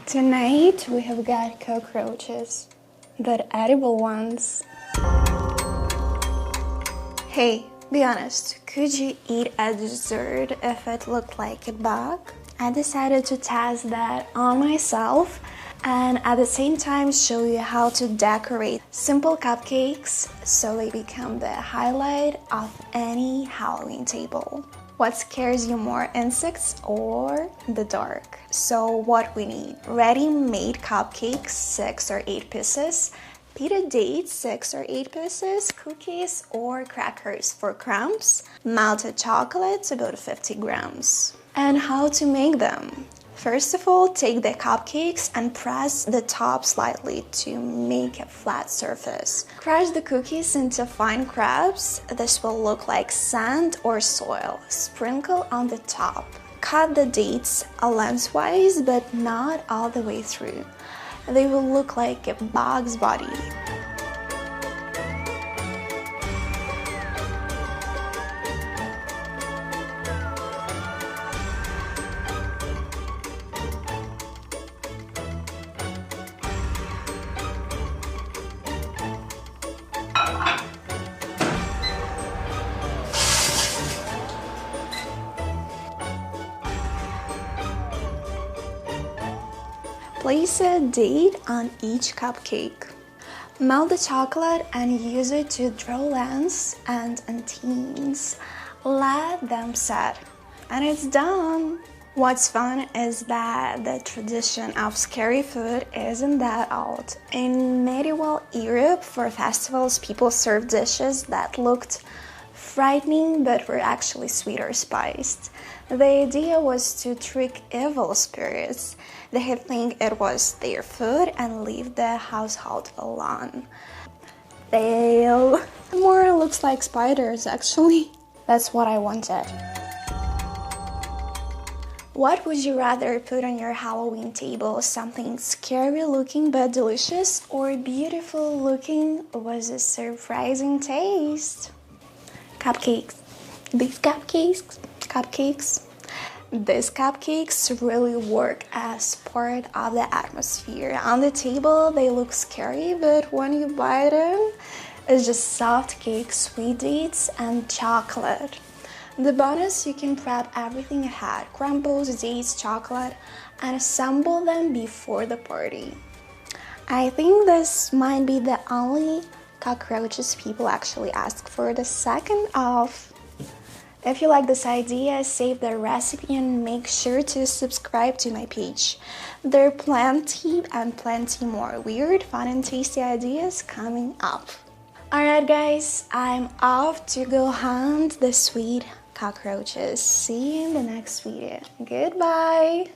Tonight we have got cockroaches, but edible ones. Hey, be honest, could you eat a dessert if it looked like a bug? I decided to test that on myself and at the same time show you how to decorate simple cupcakes so they become the highlight of any Halloween table. What scares you more, insects or the dark? So what we need: ready-made cupcakes, 6 or 8 pieces, pita dates, 6 or 8 pieces, cookies or crackers for crumbs, melted chocolate, about 50 grams. And how to make them? First of all, take the cupcakes and press the top slightly to make a flat surface. Crush the cookies into fine crabs. This will look like sand or soil. Sprinkle on the top. Cut the dates lengthwise but not all the way through. They will look like a bug's body. Place a date on each cupcake. Melt the chocolate and use it to draw lines and antennas. Let them set, and it's done. What's fun is that the tradition of scary food isn't that old. In medieval Europe, for festivals, people served dishes that looked frightening but were actually sweet or spiced. The idea was to trick evil spirits. They think it was their food and leave the household alone. Fail. More looks like spiders, actually. That's what I wanted. What would you rather put on your Halloween table? Something scary looking but delicious, or beautiful looking with a surprising taste? Cupcakes. These cupcakes. These cupcakes really work as part of the atmosphere. On the table, they look scary, but when you bite them, it's just soft cake, sweet dates, and chocolate. The bonus, you can prep everything ahead: crumbles, dates, chocolate, and assemble them before the party. I think this might be the only cockroaches people actually ask for the second of. If you like this idea, save the recipe and make sure to subscribe to my page. There are plenty and plenty more weird, fun and tasty ideas coming up. Alright guys, I'm off to go hunt the sweet cockroaches. See you in the next video. Goodbye!